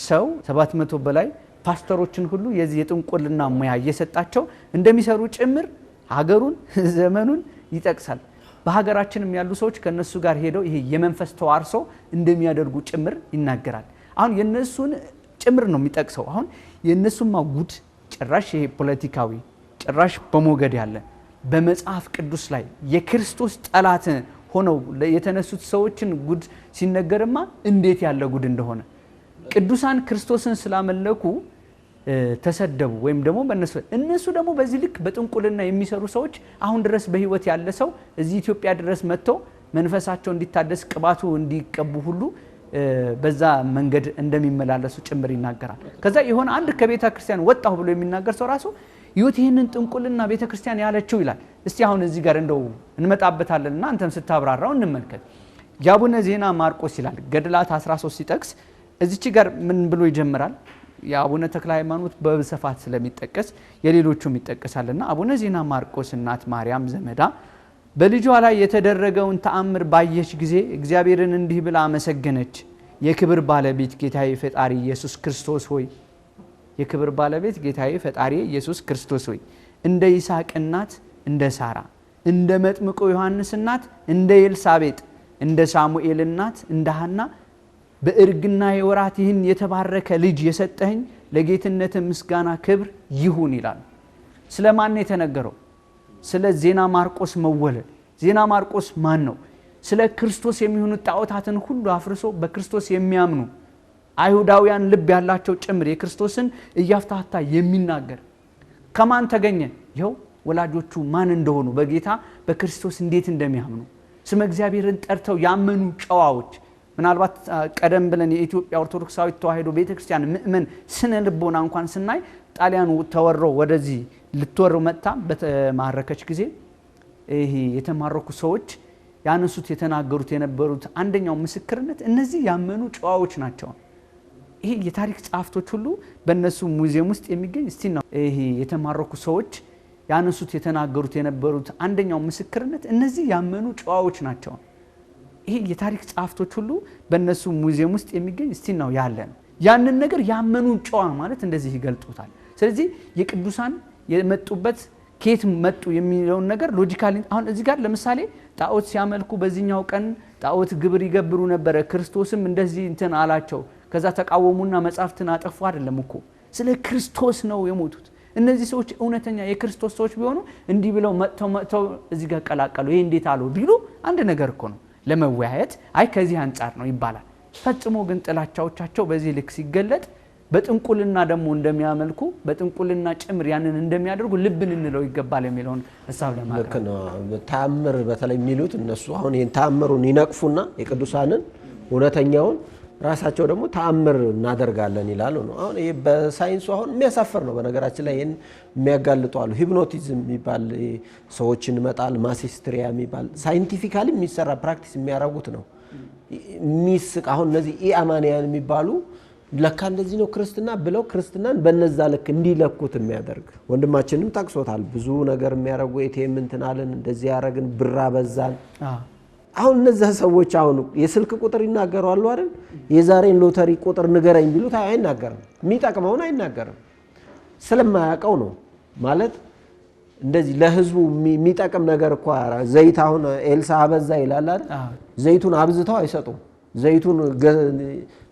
ሰው 700 በላይ ፓስተሮችን ሁሉ የዚህ የጥንቁልና ሙያ እየሰጣቸው እንደሚሰሩ ጭምር ሀገሩን ዘመኑን ይጠቅሳል። በሀገራችንም ያሉ ሰዎች ከነሱ ጋር ሄደው ይሄ የመንፈስ ተዋርሶ እንደሚያደርጉ ጭምር ይናገራል። አሁን የነሱን ጭምር ነው የሚጠቅሰው። አሁን የነሱማ ጉድ ጭራሽ ይሄ ፖለቲካዊ ጭራሽ በሞገድ ያለ በመጽሐፍ ቅዱስ ላይ የክርስቶስ ጠላት ሆነው የተነሱት ሰዎችን ጉድ ሲነገርማ እንዴት ያለ ጉድ እንደሆነ ቅዱሳን ክርስቶስን ስላመለኩ ተሰደቡ ወይም ደግሞ እነሱ ደግሞ በዚህ ልክ በጥንቁልና የሚሰሩ ሰዎች አሁን ድረስ በህይወት ያለ ሰው እዚህ ኢትዮጵያ ድረስ መጥቶ መንፈሳቸው እንዲታደስ ቅባቱ እንዲቀቡ ሁሉ በዛ መንገድ እንደሚመላለሱ ጭምር ይናገራል። ከዛ የሆነ አንድ ከቤተ ክርስቲያን ወጣሁ ብሎ የሚናገር ሰው ራሱ ይሁት ይሄንን ጥንቁልና ቤተ ክርስቲያን ያለችው ይላል። እስቲ አሁን እዚህ ጋር እንደው እንመጣበታለንና አንተም ስታብራራው እንመልከት። የአቡነ ዜና ማርቆስ ይላል ገድላት 13 ሲጠቅስ እዚች ጋር ምን ብሎ ይጀምራል? የአቡነ ተክለ ሃይማኖት በስፋት ስለሚጠቀስ የሌሎቹም ይጠቀሳልና አቡነ ዜና ማርቆስ እናት ማርያም ዘመዳ በልጇ ላይ የተደረገውን ተአምር ባየች ጊዜ እግዚአብሔርን እንዲህ ብላ አመሰገነች። የክብር ባለቤት ጌታዬ ፈጣሪ ኢየሱስ ክርስቶስ ሆይ፣ የክብር ባለቤት ጌታዬ ፈጣሪ ኢየሱስ ክርስቶስ ሆይ፣ እንደ ይስሐቅ እናት እንደ ሳራ፣ እንደ መጥምቁ ዮሐንስ እናት እንደ ኤልሳቤጥ፣ እንደ ሳሙኤል እናት እንደ ሐና በእርግና የወራት ይህን የተባረከ ልጅ የሰጠኸኝ ለጌትነት ምስጋና ክብር ይሁን ይላል። ስለማን የተነገረው? ስለ ዜና ማርቆስ መወለድ። ዜና ማርቆስ ማን ነው? ስለ ክርስቶስ የሚሆኑ ጣዖታትን ሁሉ አፍርሶ በክርስቶስ የሚያምኑ አይሁዳውያን ልብ ያላቸው ጭምር የክርስቶስን እያፍታታ የሚናገር ከማን ተገኘ? ይኸው ወላጆቹ ማን እንደሆኑ በጌታ በክርስቶስ እንዴት እንደሚያምኑ ስመ እግዚአብሔርን ጠርተው ያመኑ ጨዋዎች ምናልባት ቀደም ብለን የኢትዮጵያ ኦርቶዶክሳዊት ተዋሕዶ ቤተክርስቲያን ምእመን ስነ ልቦና እንኳን ስናይ ጣሊያኑ ተወሮ ወደዚህ ልትወር መጣ በተማረከች ጊዜ ይሄ የተማረኩ ሰዎች ያነሱት የተናገሩት የነበሩት አንደኛው ምስክርነት እነዚህ ያመኑ ጨዋዎች ናቸው። ይሄ የታሪክ ጻፍቶች ሁሉ በእነሱ ሙዚየም ውስጥ የሚገኝ እስቲ ነው ይሄ የተማረኩ ሰዎች ያነሱት የተናገሩት የነበሩት አንደኛው ምስክርነት እነዚህ ያመኑ ጨዋዎች ናቸው። ይሄ የታሪክ ጻፍቶች ሁሉ በእነሱ ሙዚየም ውስጥ የሚገኝ እስቲ ነው ያለን ያንን ነገር ያመኑ ጨዋ ማለት እንደዚህ ይገልጡታል። ስለዚህ የቅዱሳን የመጡበት ከየት መጡ የሚለውን ነገር ሎጂካሊ አሁን እዚህ ጋር ለምሳሌ ጣዖት ሲያመልኩ በዚህኛው ቀን ጣዖት ግብር ይገብሩ ነበር ክርስቶስም እንደዚህ እንትን አላቸው ከዛ ተቃወሙና መጻፍትን አጠፉ አይደለም እኮ ስለ ክርስቶስ ነው የሞቱት። እነዚህ ሰዎች እውነተኛ የክርስቶስ ሰዎች ቢሆኑ እንዲህ ብለው መጥተው እዚህ ጋር ቀላቀሉ ይሄ እንዴት አለው ቢሉ አንድ ነገር እኮ ነው ለመወያየት አይ ከዚህ አንፃር ነው ይባላል። ፈጽሞ ግን ጥላቻዎቻቸው በዚህ ልክ ሲገለጥ በጥንቁልና ደግሞ እንደሚያመልኩ በጥንቁልና ጭምር ያንን እንደሚያደርጉ ልብን እንለው ይገባል የሚለውን ሐሳብ ለማድረግ ልክ ነው። ተአምር በተለይ የሚሉት እነሱ አሁን ይሄን ተአምሩን ይነቅፉና የቅዱሳንን እውነተኛውን ራሳቸው ደግሞ ተአምር እናደርጋለን ይላሉ ነው። አሁን ይሄ በሳይንሱ አሁን የሚያሳፍር ነው። በነገራችን ላይ ይሄን የሚያጋልጡ አሉ። ሂፕኖቲዝም የሚባል ሰዎችን መጣል ማሲስትሪያ የሚባል ሳይንቲፊካሊ የሚሰራ ፕራክቲስ የሚያደርጉት ነው። ሚስቅ አሁን እነዚህ ኢአማንያን የሚባሉ ለካ እንደዚህ ነው ክርስትና ብለው ክርስትናን በነዛ ልክ እንዲለኩት የሚያደርግ ወንድማችንም ጠቅሶታል። ብዙ ነገር የሚያደርጉ ኤቲኤም እንትናልን እንደዚህ ያረግን ብራ በዛን አሁን እነዛ ሰዎች አሁን የስልክ ቁጥር ይናገራሉ አይደል? የዛሬን ሎተሪ ቁጥር ንገረኝ ቢሉት አይናገርም። የሚጠቅመውን አይናገርም ስለማያውቀው ነው ማለት እንደዚህ ለህዝቡ የሚጠቅም ነገር እኮ ዘይት አሁን ኤልሳ አበዛ ይላል አይደል? ዘይቱን አብዝተው አይሰጡም። ዘይቱን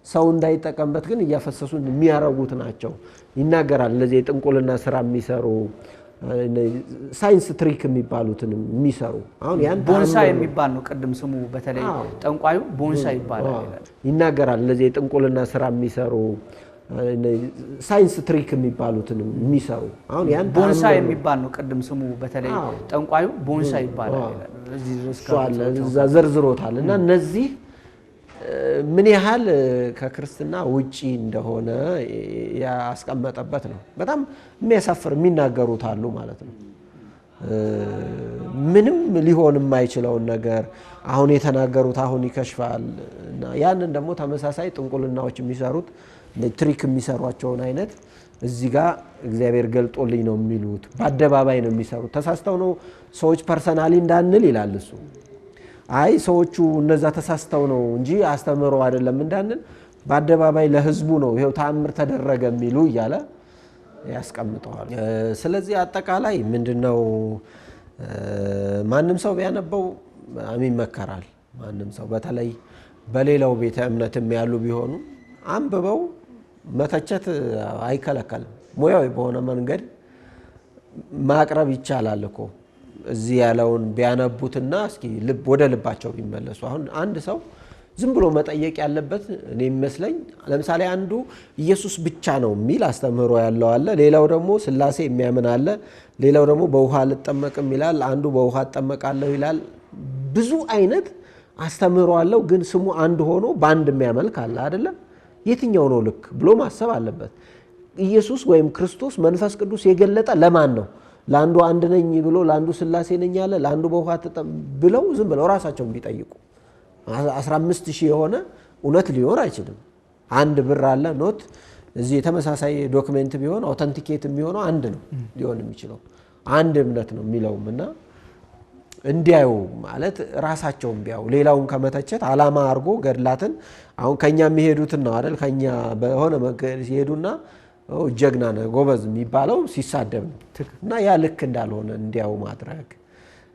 ሰው እንዳይጠቀምበት ግን እያፈሰሱ የሚያረጉት ናቸው ይናገራል። ለዚህ የጥንቁልና ስራ የሚሰሩ ሳይንስ ትሪክ የሚባሉትን የሚሰሩ አሁን ያን ቦንሳ የሚባል ነው ቀደም ስሙ በተለይ ጠንቋዩ ቦንሳ ይባላል ይናገራል። ለዚህ የጥንቁልና ስራ የሚሰሩ ሳይንስ ትሪክ የሚባሉትን የሚሰሩ አሁን ያን ቦንሳ የሚባል ነው ቀደም ስሙ በተለይ ጠንቋዩ ቦንሳ ይባላል እዚህ እዛ ዘርዝሮታል። እና እነዚህ ምን ያህል ከክርስትና ውጪ እንደሆነ ያስቀመጠበት ነው። በጣም የሚያሳፍር የሚናገሩት አሉ ማለት ነው። ምንም ሊሆን የማይችለውን ነገር አሁን የተናገሩት አሁን ይከሽፋል። እና ያንን ደግሞ ተመሳሳይ ጥንቁልናዎች የሚሰሩት ትሪክ የሚሰሯቸውን አይነት እዚህ ጋር እግዚአብሔር ገልጦልኝ ነው የሚሉት በአደባባይ ነው የሚሰሩት። ተሳስተው ነው ሰዎች ፐርሰናሊ እንዳንል ይላል እሱ። አይ ሰዎቹ እነዛ ተሳስተው ነው እንጂ አስተምሮ አይደለም እንዳንል በአደባባይ ለህዝቡ ነው ይሄው ተአምር ተደረገ የሚሉ እያለ ያስቀምጠዋል። ስለዚህ አጠቃላይ ምንድነው ማንም ሰው ቢያነበው ይመከራል። ማንም ሰው በተለይ በሌላው ቤተ እምነትም ያሉ ቢሆኑ አንብበው መተቸት አይከለከልም። ሙያዊ በሆነ መንገድ ማቅረብ ይቻላል እኮ እዚህ ያለውን ቢያነቡትና እስኪ ልብ ወደ ልባቸው ቢመለሱ። አሁን አንድ ሰው ዝም ብሎ መጠየቅ ያለበት እኔ ይመስለኝ ለምሳሌ አንዱ ኢየሱስ ብቻ ነው የሚል አስተምህሮ ያለው አለ፣ ሌላው ደግሞ ስላሴ የሚያምን አለ፣ ሌላው ደግሞ በውሃ ልጠመቅም ይላል፣ አንዱ በውሃ ተጠመቃለሁ ይላል። ብዙ አይነት አስተምህሮ አለው፣ ግን ስሙ አንድ ሆኖ ባንድ የሚያመልክ አለ አይደለ? የትኛው ነው ልክ ብሎ ማሰብ አለበት። ኢየሱስ ወይም ክርስቶስ መንፈስ ቅዱስ የገለጠ ለማን ነው? ለአንዱ አንድ ነኝ ብሎ ለአንዱ ስላሴ ነኝ ያለ ለአንዱ በውሃ ብለው ዝም ብለው ራሳቸውን ቢጠይቁ 15000 የሆነ እውነት ሊኖር አይችልም። አንድ ብር አለ ኖት እዚህ የተመሳሳይ ዶክመንት ቢሆን አውተንቲኬት የሚሆነው አንድ ነው ሊሆን የሚችለው አንድ እምነት ነው የሚለውም እና እንዲያዩ ማለት ራሳቸውን ቢያው ሌላውን ከመተቸት አላማ አርጎ ገድላትን አሁን ከኛ የሚሄዱት ነው አይደል? ከኛ በሆነ መንገድ ሲሄዱና ጀግና ነው ጎበዝ የሚባለው ሲሳደብ ነው። እና ያ ልክ እንዳልሆነ እንዲያው ማድረግ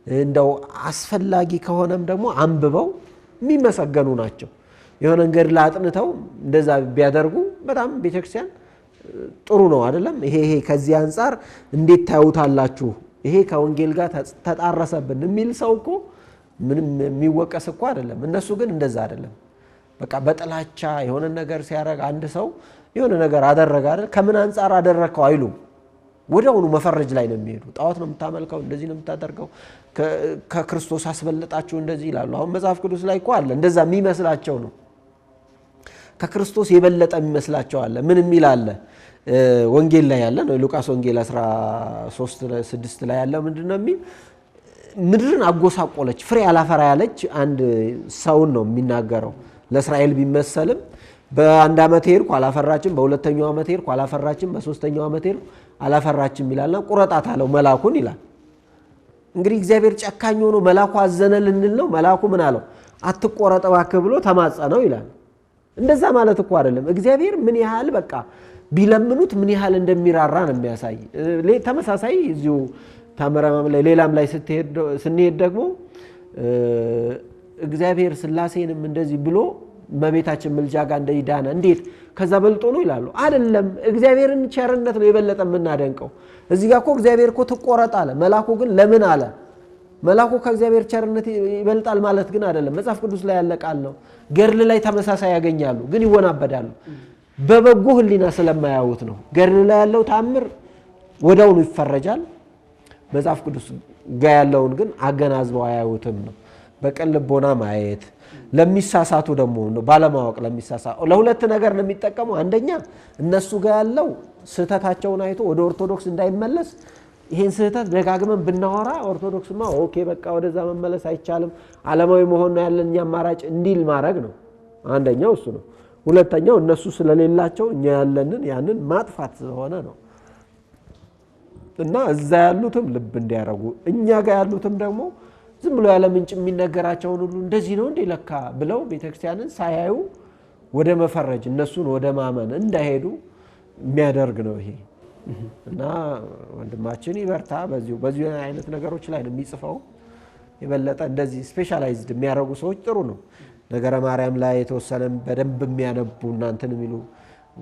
እንደው አስፈላጊ ከሆነም ደግሞ አንብበው የሚመሰገኑ ናቸው። የሆነ ነገር ላጥንተው እንደዛ ቢያደርጉ በጣም ቤተክርስቲያን ጥሩ ነው አይደለም? ይሄ ከዚህ አንፃር እንዴት ታዩታላችሁ? ይሄ ከወንጌል ጋር ተጣረሰብን የሚል ሰው እኮ ምንም የሚወቀስ እኮ አይደለም። እነሱ ግን እንደዛ አይደለም። በቃ በጥላቻ የሆነ ነገር ሲያደርግ አንድ ሰው የሆነ ነገር አደረገ አይደል? ከምን አንፃር አደረከው አይሉ ወዲያውኑ መፈረጅ ላይ ነው የሚሄዱ። ጣዖት ነው የምታመልከው፣ እንደዚህ ነው የምታደርገው፣ ከክርስቶስ አስበለጣችሁ እንደዚህ ይላሉ። አሁን መጽሐፍ ቅዱስ ላይ እኮ አለ እንደዛ የሚመስላቸው ነው። ከክርስቶስ የበለጠ የሚመስላቸው አለ። ምን የሚል አለ? ወንጌል ላይ ያለ ነው ሉቃስ ወንጌል 13:6 ላይ ያለው ምንድነው የሚል? ምድርን አጎሳቆለች ፍሬ አላፈራ ያለች አንድ ሰውን ነው የሚናገረው። ለእስራኤል ቢመሰልም በአንድ ዓመት ሄድኩ አላፈራችም፣ በሁለተኛው ዓመት ሄድኩ አላፈራችም፣ በሶስተኛው ዓመት ሄድኩ አላፈራችም ይላልና ቁረጣት አለው መልአኩን ይላል። እንግዲህ እግዚአብሔር ጨካኝ ሆኖ መልአኩ አዘነ ልንል ነው? መልአኩ ምን አለው? አትቆረጥ እባክህ ብሎ ተማጸነው ይላል። እንደዛ ማለት እኮ አይደለም። እግዚአብሔር ምን ያህል በቃ ቢለምኑት ምን ያህል እንደሚራራ ነው የሚያሳይ። ተመሳሳይ እዚሁ ታምራማም ላይ ሌላም ላይ ስንሄድ ደግሞ እግዚአብሔር ሥላሴንም እንደዚህ ብሎ መቤታችን ምልጃ ጋር እንደይዳና እንዴት ከዛ በልጦ ነው ይላሉ። አይደለም፣ እግዚአብሔርን ቸርነት ነው የበለጠ የምናደንቀው። እዚህ ጋር እኮ እግዚአብሔር እኮ ትቆረጥ አለ። መልአኩ ግን ለምን አለ? መልአኩ ከእግዚአብሔር ቸርነት ይበልጣል ማለት ግን አይደለም። መጽሐፍ ቅዱስ ላይ ያለ ቃል ነው። ገድል ላይ ተመሳሳይ ያገኛሉ፣ ግን ይወናበዳሉ። በበጎ ሕሊና ስለማያዩት ነው። ገድል ላይ ያለው ታምር ወዲያውኑ ይፈረጃል። መጽሐፍ ቅዱስ ጋር ያለውን ግን አገናዝበው አያዩትም ነው። በቅን ልቦና ማየት፣ ለሚሳሳቱ ደግሞ ባለማወቅ ለሚሳሳቱ ለሁለት ነገር ነው የሚጠቀሙ። አንደኛ እነሱ ጋር ያለው ስህተታቸውን አይቶ ወደ ኦርቶዶክስ እንዳይመለስ ይሄን ስህተት ደጋግመን ብናወራ ኦርቶዶክስማ ኦኬ በቃ ወደዛ መመለስ አይቻልም፣ ዓለማዊ መሆን ነው ያለን አማራጭ እንዲል ማድረግ ነው። አንደኛው እሱ ነው። ሁለተኛው እነሱ ስለሌላቸው እኛ ያለንን ያንን ማጥፋት ስለሆነ ነው። እና እዛ ያሉትም ልብ እንዲያረጉ እኛ ጋር ያሉትም ደግሞ ዝም ብሎ ያለ ምንጭ የሚነገራቸውን ሁሉ እንደዚህ ነው እንዴ ለካ ብለው ቤተክርስቲያንን ሳያዩ ወደ መፈረጅ እነሱን ወደ ማመን እንዳይሄዱ የሚያደርግ ነው ይሄ። እና ወንድማችን ይበርታ። በዚሁ አይነት ነገሮች ላይ ነው የሚጽፈው። የበለጠ እንደዚህ ስፔሻላይዝድ የሚያደርጉ ሰዎች ጥሩ ነው። ነገረ ማርያም ላይ የተወሰነም በደንብ የሚያነቡ እናንተን የሚሉ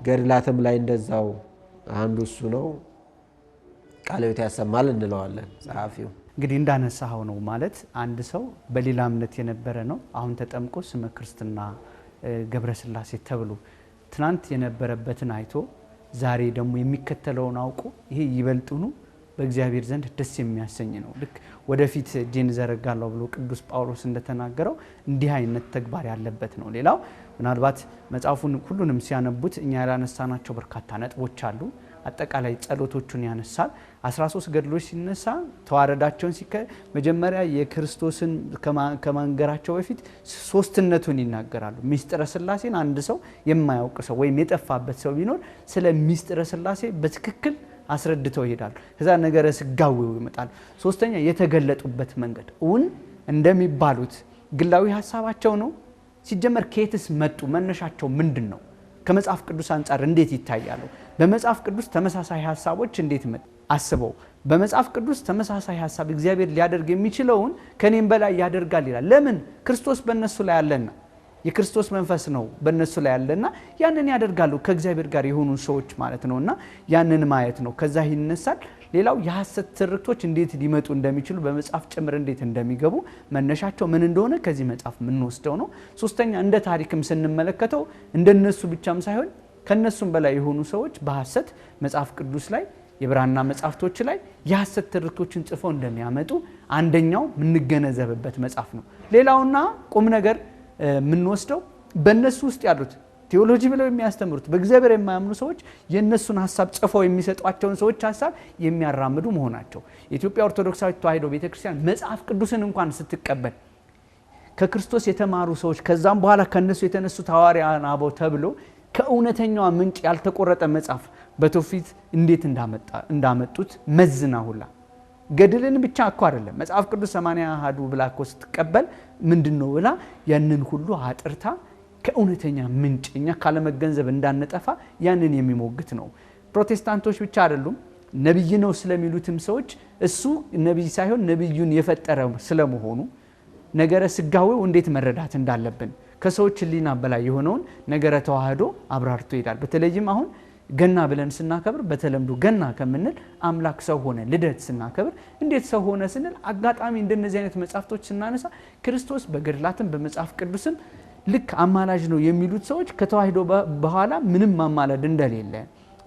ገድላትም ላይ እንደዛው አንዱ እሱ ነው። ቃለ ሕይወት ያሰማል እንለዋለን ጸሐፊው። እንግዲህ እንዳነሳው ነው ማለት አንድ ሰው በሌላ እምነት የነበረ ነው አሁን ተጠምቆ ስመ ክርስትና ገብረ ሥላሴ ተብሎ ትናንት የነበረበትን አይቶ ዛሬ ደግሞ የሚከተለውን አውቆ ይሄ ይበልጡኑ በእግዚአብሔር ዘንድ ደስ የሚያሰኝ ነው። ልክ ወደፊት እጄን ዘረጋለሁ ብሎ ቅዱስ ጳውሎስ እንደተናገረው እንዲህ አይነት ተግባር ያለበት ነው። ሌላው ምናልባት መጽሐፉን ሁሉንም ሲያነቡት እኛ ያላነሳናቸው በርካታ ነጥቦች አሉ። አጠቃላይ ጸሎቶቹን ያነሳል። 13 ገድሎች ሲነሳ ተዋረዳቸውን መጀመሪያ የክርስቶስን ከማንገራቸው በፊት ሶስትነቱን ይናገራሉ። ሚስጥረ ሥላሴን አንድ ሰው የማያውቅ ሰው ወይም የጠፋበት ሰው ቢኖር ስለ ሚስጥረ ሥላሴ በትክክል አስረድተው ይሄዳሉ። ከዛ ነገረ ሥጋዌው ይመጣል። ሶስተኛ የተገለጡበት መንገድ እውን እንደሚባሉት ግላዊ ሐሳባቸው ነው። ሲጀመር ከየትስ መጡ? መነሻቸው ምንድን ነው? ከመጽሐፍ ቅዱስ አንፃር እንዴት ይታያሉ? በመጽሐፍ ቅዱስ ተመሳሳይ ሐሳቦች እንዴት አስበው በመጽሐፍ ቅዱስ ተመሳሳይ ሐሳብ እግዚአብሔር ሊያደርግ የሚችለውን ከኔም በላይ ያደርጋል ይላል። ለምን? ክርስቶስ በእነሱ ላይ ያለና የክርስቶስ መንፈስ ነው በእነሱ ላይ ያለና ያንን ያደርጋሉ ከእግዚአብሔር ጋር የሆኑ ሰዎች ማለት ነውና ያንን ማየት ነው። ከዛ ይነሳል። ሌላው የሐሰት ትርክቶች እንዴት ሊመጡ እንደሚችሉ በመጽሐፍ ጭምር እንዴት እንደሚገቡ መነሻቸው ምን እንደሆነ ከዚህ መጽሐፍ ምን ወስደው ነው። ሶስተኛ እንደ ታሪክም ስንመለከተው እንደነሱ ብቻም ሳይሆን ከነሱም በላይ የሆኑ ሰዎች በሐሰት መጽሐፍ ቅዱስ ላይ የብራና መጽሐፍቶች ላይ የሐሰት ትርክቶችን ጽፈው እንደሚያመጡ አንደኛው ምንገነዘብበት መጽሐፍ ነው። ሌላውና ቁም ነገር ምን ወስደው በእነሱ ውስጥ ያሉት ቴዎሎጂ ብለው የሚያስተምሩት በእግዚአብሔር የማያምኑ ሰዎች የነሱን ሐሳብ ጽፈው የሚሰጧቸውን ሰዎች ሐሳብ የሚያራምዱ መሆናቸው። የኢትዮጵያ ኦርቶዶክሳዊት ተዋሕዶ ቤተክርስቲያን መጽሐፍ ቅዱስን እንኳን ስትቀበል ከክርስቶስ የተማሩ ሰዎች ከዛም በኋላ ከነሱ የተነሱት ሐዋርያውያን አበው ተብሎ ከእውነተኛው ምንጭ ያልተቆረጠ መጽሐፍ በትውፊት እንዴት እንዳመጡት መዝና ሁላ ገድልን ብቻ እኮ አይደለም መጽሐፍ ቅዱስ 80 አሐዱ ብላ እኮ ስትቀበል ምንድነው ብላ ያንን ሁሉ አጥርታ ከእውነተኛ ምንጭ እኛ ካለመገንዘብ እንዳንጠፋ ያንን የሚሞግት ነው። ፕሮቴስታንቶች ብቻ አይደሉም ነብይ ነው ስለሚሉትም ሰዎች እሱ ነብይ ሳይሆን ነብዩን የፈጠረ ስለመሆኑ ነገረ ሥጋዌው እንዴት መረዳት እንዳለብን ከሰዎች ሊና በላይ የሆነውን ነገረ ተዋህዶ አብራርቶ ይላል። በተለይም አሁን ገና ብለን ስናከብር በተለምዶ ገና ከምንል አምላክ ሰው ሆነ ልደት ስናከብር እንዴት ሰው ሆነ ስንል አጋጣሚ እንደነዚህ አይነት መጻፍቶች ስናነሳ ክርስቶስ በገድላትም በመጽሐፍ ቅዱስም ልክ አማላጅ ነው የሚሉት ሰዎች ከተዋህዶ በኋላ ምንም ማማለድ እንደሌለ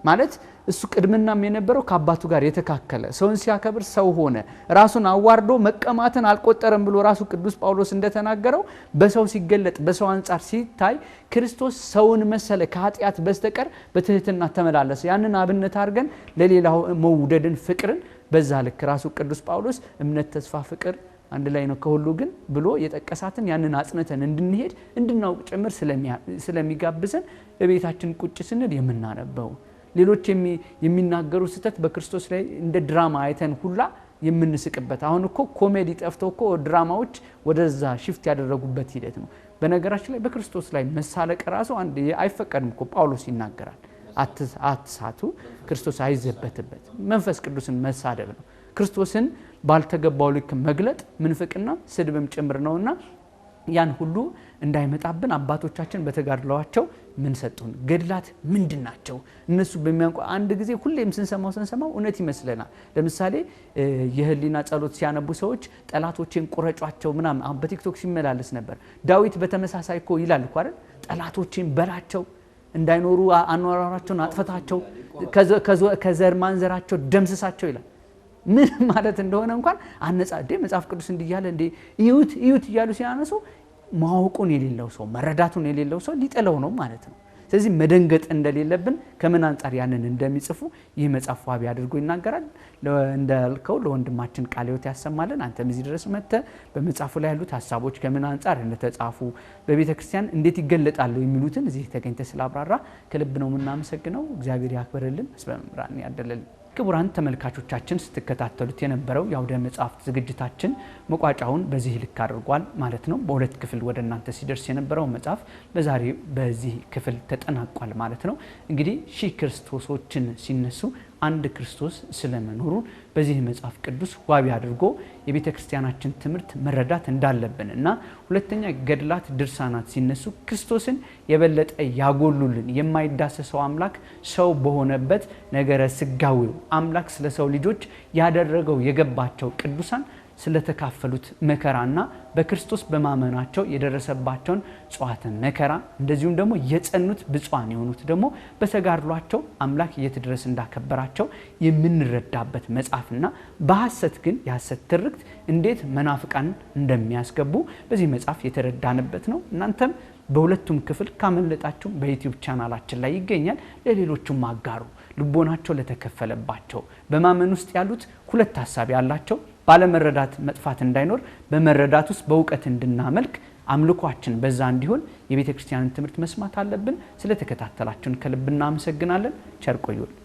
ማለት እሱ ቅድምናም የነበረው ከአባቱ ጋር የተካከለ ሰውን ሲያከብር ሰው ሆነ ራሱን አዋርዶ መቀማትን አልቆጠረም ብሎ ራሱ ቅዱስ ጳውሎስ እንደተናገረው በሰው ሲገለጥ በሰው አንጻር ሲታይ ክርስቶስ ሰውን መሰለ ከኃጢአት በስተቀር በትህትና ተመላለሰ ያንን አብነት አድርገን ለሌላው መውደድን ፍቅርን በዛ ልክ ራሱ ቅዱስ ጳውሎስ እምነት ተስፋ ፍቅር አንድ ላይ ነው ከሁሉ ግን ብሎ የጠቀሳትን ያንን አጽንተን እንድንሄድ እንድናውቅ ጭምር ስለሚጋብዘን በቤታችን ቁጭ ስንል የምናነበው ሌሎች የሚናገሩ ስተት በክርስቶስ ላይ እንደ ድራማ አይተን ሁላ የምንስቅበት አሁን እኮ ኮሜዲ ጠፍቶ እኮ ድራማዎች ወደዛ ሽፍት ያደረጉበት ሂደት ነው በነገራችን ላይ በክርስቶስ ላይ መሳለቅ ራሱ አንድ አይፈቀድም እኮ ጳውሎስ ይናገራል አትሳቱ ክርስቶስ አይዘበትበት መንፈስ ቅዱስን መሳደብ ነው ክርስቶስን ባልተገባው ልክ መግለጥ ምንፍቅና ስድብም ጭምር ነውና ያን ሁሉ እንዳይመጣብን አባቶቻችን በተጋድለዋቸው ምን ሰጡን ገድላት ምንድናቸው እነሱ በሚያንቁ አንድ ጊዜ ሁሌም ስንሰማው እውነት ይመስለናል ለምሳሌ የህሊና ጸሎት ሲያነቡ ሰዎች ጠላቶችን ቁረጯቸው ምናምን አሁን በቲክቶክ ሲመላለስ ነበር ዳዊት በተመሳሳይ እኮ ይላል እኮ አይደል ጠላቶችን በላቸው እንዳይኖሩ አኗኗራቸውን አጥፈታቸው ከዘር ማንዘራቸው ደምስሳቸው ይላል ምን ማለት እንደሆነ እንኳን አነጻዴ መጽሐፍ ቅዱስ እንዲያለ እንዴ ይዩት ይያሉ ሲያነሱ ማወቁን የሌለው ሰው መረዳቱን የሌለው ሰው ሊጠለው ነው ማለት ነው ስለዚህ መደንገጥ እንደሌለብን ከምን አንፃር ያንን እንደሚጽፉ ይህ መጽሐፍ ዋቢ አድርጎ ይናገራል እንዳልከው ለወንድማችን ቃለ ሕይወት ያሰማልን አንተም እዚህ ድረስ መጥተ በመጽሐፉ ላይ ያሉት ሐሳቦች ከምን አንፃር እንደተጻፉ በቤተ ክርስቲያን እንዴት ይገለጣሉ የሚሉትን እዚህ ተገኝተ ስላብራራ ከልብ ነው የምናመሰግነው እግዚአብሔር ያክብርልን መስበምራን ያደለልን ክቡራን ተመልካቾቻችን ስትከታተሉት የነበረው የአውደ መጽሐፍት ዝግጅታችን መቋጫውን በዚህ ልክ አድርጓል ማለት ነው በሁለት ክፍል ወደ እናንተ ሲደርስ የነበረው መጽሐፍ በዛሬ በዚህ ክፍል ተጠናቋል ማለት ነው እንግዲህ ሺህ ክርስቶሶችን ሲነሱ አንድ ክርስቶስ ስለመኖሩ በዚህ መጽሐፍ ቅዱስ ዋቢ አድርጎ የቤተ ክርስቲያናችን ትምህርት መረዳት እንዳለብንና ሁለተኛ ገድላት ድርሳናት ሲነሱ ክርስቶስን የበለጠ ያጎሉልን የማይዳሰሰው አምላክ ሰው በሆነበት ነገረ ስጋዊው አምላክ ስለ ሰው ልጆች ያደረገው የገባቸው ቅዱሳን ስለተካፈሉት መከራና በክርስቶስ በማመናቸው የደረሰባቸውን ጿተ መከራ እንደዚሁም ደግሞ የጸኑት ብፁዓን የሆኑት ደግሞ በተጋድሏቸው አምላክ የትድረስ እንዳከበራቸው የምንረዳበት መጽሐፍና በሐሰት ግን የሐሰት ትርክት እንዴት መናፍቃን እንደሚያስገቡ በዚህ መጽሐፍ የተረዳንበት ነው እናንተም በሁለቱም ክፍል ካመለጣችሁ በዩቲዩብ ቻናላችን ላይ ይገኛል ለሌሎችም አጋሩ ልቦናቸው ለተከፈለባቸው በማመን ውስጥ ያሉት ሁለት ሐሳብ ያላቸው ባለመረዳት መጥፋት እንዳይኖር በመረዳት ውስጥ በእውቀት እንድናመልክ አምልኳችን በዛ እንዲሆን የቤተ ክርስቲያንን ትምህርት መስማት አለብን ስለተከታተላችሁን ከልብ እናመሰግናለን ቸር ቆዩልን